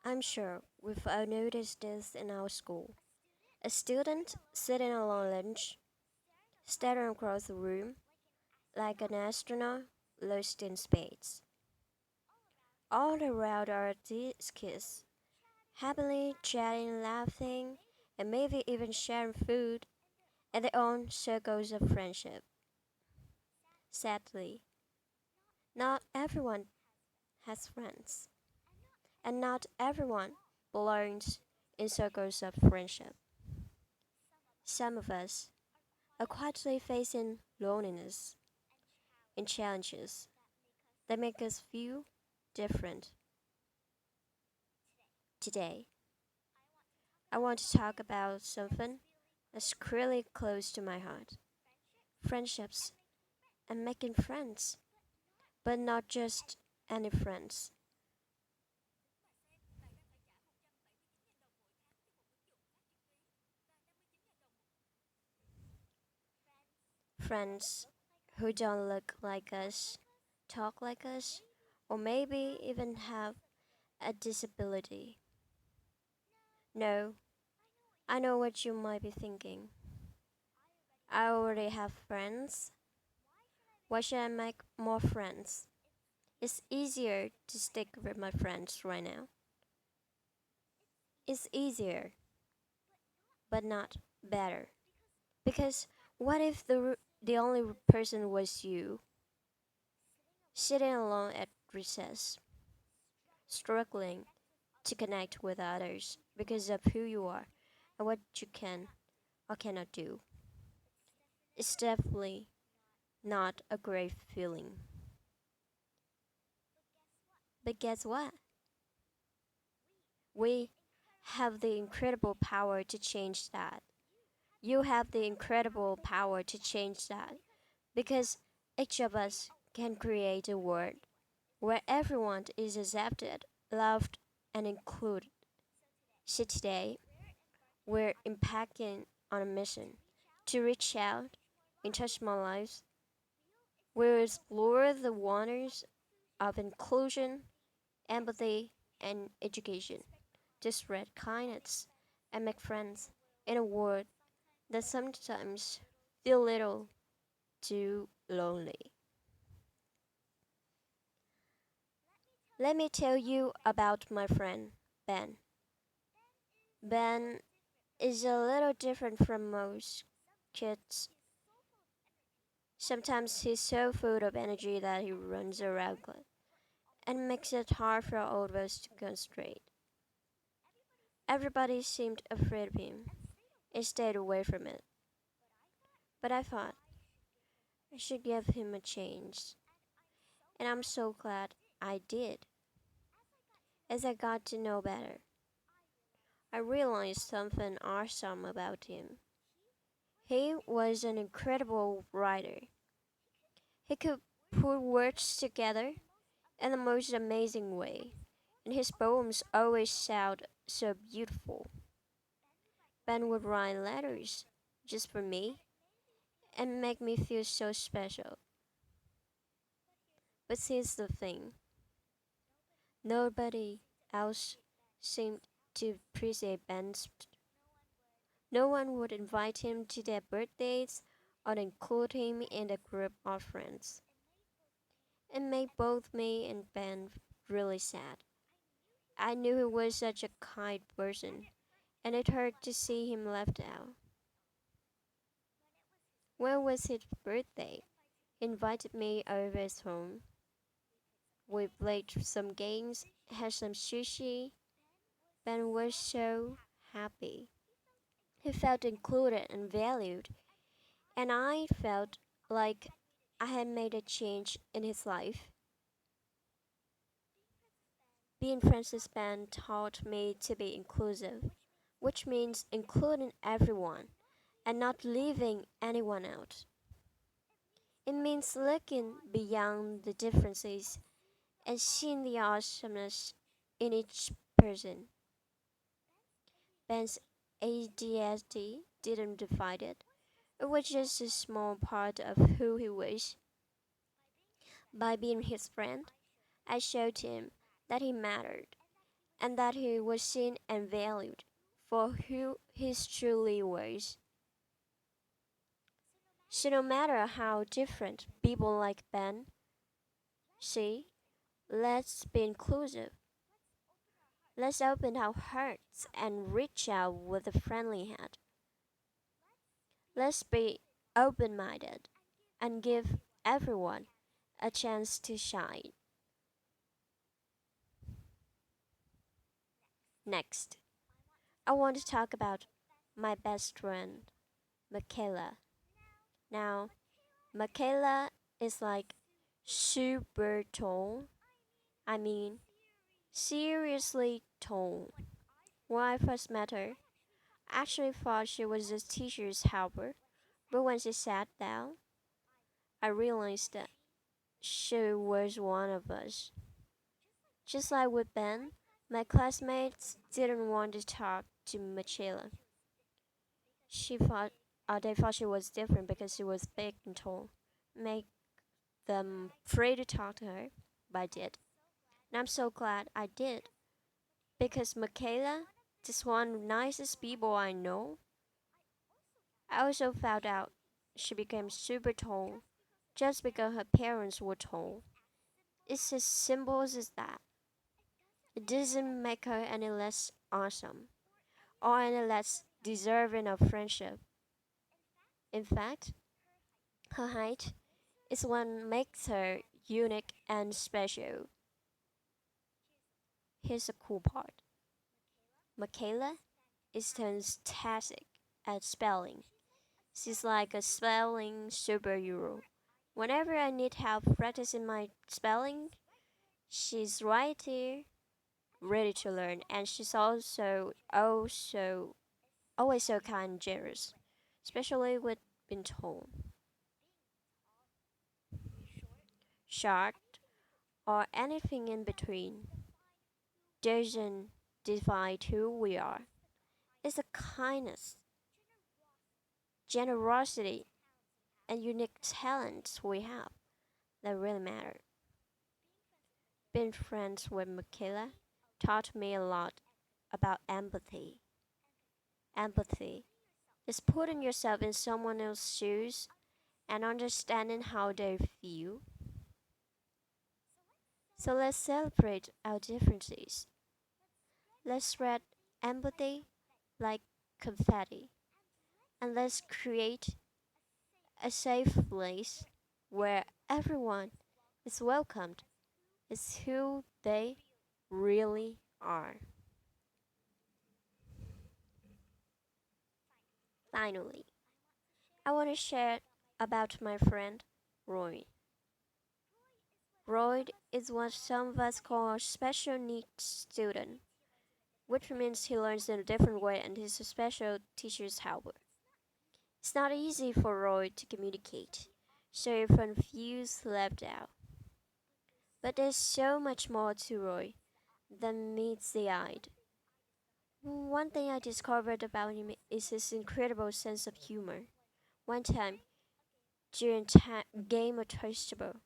I'm sure we've all noticed this in our school. A student sitting alone lunch, staring across the room like an astronaut lost in space. All around are these kids, happily chatting, laughing, and maybe even sharing food in their own circles of friendship. Sadly, not everyone has friends, and not everyone belongs in circles of friendship. Some of us are quietly facing loneliness and challenges that make us feel different. Today, I want to talk about something that's really close to my heart: friendships and making friends, but not just any friends. Friends who don't look like us, talk like us, or maybe even have a disability. No, I know what you might be thinking. I already have friends. Why should I make more friends? It's easier to stick with my friends right now. It's easier, but not better. Because what if the only person was you, sitting alone at recess, struggling to connect with others because of who you are and what you can or cannot do? It's definitely not a great feeling. But guess what? We have the incredible power to change that. You have the incredible power to change that because each of us can create a world where everyone is accepted, loved, and included. So today, we're impacting on a mission to reach out and touch more lives. We'll explore the wonders of inclusion, empathy, and education to spread kindness and make friends in a world that sometimes feel little too lonely. Let me tell you about my friend Ben. Ben is a little different from most kids. Sometimes he's so full of energy that he runs around and makes it hard for all of us to concentrate. Everybody seemed afraid of him and stayed away from it. But I thought I should give him a chance, and I'm so glad I did. As I got to know better, I realized something awesome about him. He was an incredible writer. He could put words together in the most amazing way, and his poems always sound so beautiful. Ben would write letters just for me and make me feel so special. But here's the thing: nobody else seemed to appreciate Ben's. No one would invite him to their birthdays or include him in a group of friends. It made both me and Ben really sad. I knew he was such a kind person, and it hurt to see him left out. When was his birthday? He invited me over his home. We played some games, had some sushi. Ben was so happy. He felt included and valued, and I felt like I had made a change in his life. Being friends with Ben taught me to be inclusive, which means including everyone and not leaving anyone out. It means looking beyond the differences and seeing the awesomeness in each person. Ben's ADHD didn't divide it. It was just a small part of who he was. By being his friend, I showed him that he mattered, and that he was seen and valued for who he truly was. So, no matter how different people like Ben, see, let's be inclusive. Let's open our hearts and reach out with a friendly hand. Let's be open minded and give everyone a chance to shine. Next, I want to talk about my best friend, Michaela. Now, Michaela is like super tall. I mean, seriously tall. When I first met her, I actually thought she was a teacher's helper, but when she sat down, I realized that she was one of us. Just like with Ben, my classmates didn't want to talk to Michaela. They thought she was different because she was big and tall, make them afraid to talk to her. But I did, and I'm so glad I did because Michaela is one of the nicest people I know. I also found out she became super tall just because her parents were tall. It's as simple as that. It doesn't make her any less awesome or any less deserving of friendship. In fact, her height is what makes her unique and special. Here's the cool part. Michaela is fantastic at spelling. She's like a spelling superhero. Whenever I need help practicing my spelling, she's right here, ready to learn, and she's also always so kind and generous, especially with being tall, short, or anything in between. Doesn't divide who we are. It's the kindness, generosity, and unique talents we have that really matter. Being friends with Michaela taught me a lot about empathy. Empathy is putting yourself in someone else's shoes and understanding how they feel. So let's celebrate our differences. Let's spread empathy like confetti. And let's create a safe place where everyone is welcomed, is who they really are. Finally, I want to share about my friend Roy. Roy is what some of us call a special needs student, which means he learns in a different way and is a special teacher's helper. It's not easy for Roy to communicate, so often feels left out. But there's so much more to Roy than meets the eye. One thing I discovered about him is his incredible sense of humor. One time, during game of Toastable,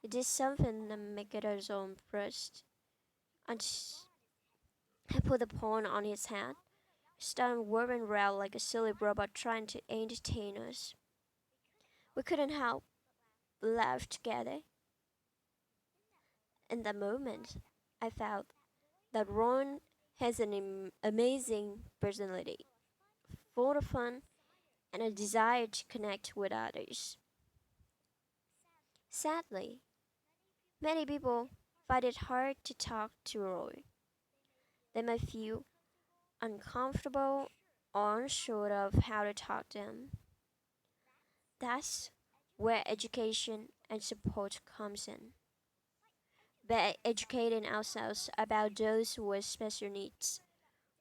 he did something that made us all impressed. And he put the pawn on his head, started whirring around like a silly robot trying to entertain us. We couldn't help but laugh together. In that moment, I felt that Ron has an amazing personality, full of fun and a desire to connect with others. Sadly, many people find it hard to talk to Roy. They may feel uncomfortable or unsure of how to talk to him. That's where education and support comes in. By educating ourselves about those with special needs,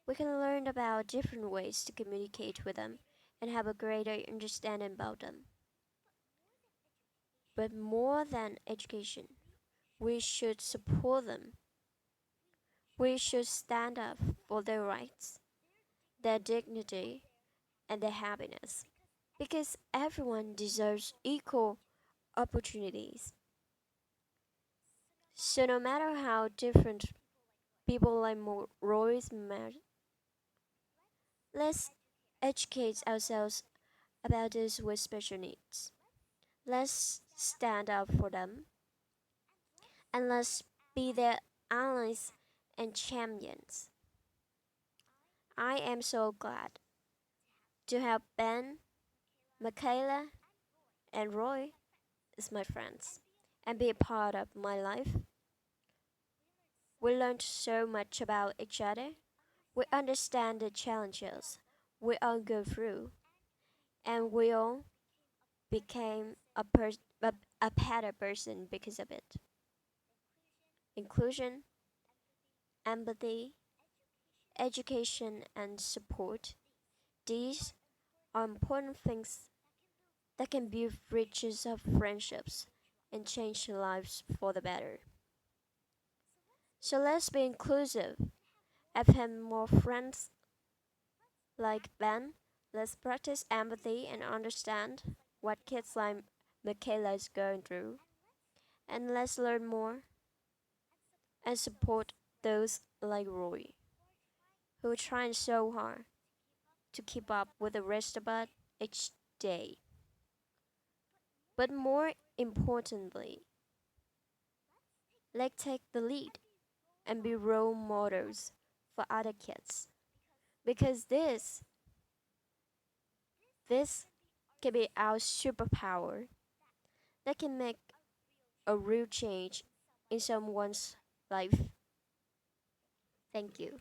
we can learn about different ways to communicate with them and have a greater understanding about them. But more than education, we should support them. We should stand up for their rights, their dignity, and their happiness. Because everyone deserves equal opportunities. So, no matter how different people like Royce Let's educate ourselves about those with special needs. Let's stand up for them and let's be their allies and champions. I am so glad to have Ben, Michaela, and Roy as my friends and be a part of my life. We learned so much about each other. We understand the challenges we all go through, and we all became a better person because of it. Inclusion, empathy, education, and support. These are important things that can build bridges of friendships and change lives for the better. So let's be inclusive and have more friends like Ben. Let's practice empathy and understand what kids like Michaela is going through. And let's learn more and support those like Roy, who are trying so hard to keep up with the rest of us each day. But more importantly, let's take the lead and be role models for other kids. Because this can be our superpower that can make a real change in someone's life. Thank you.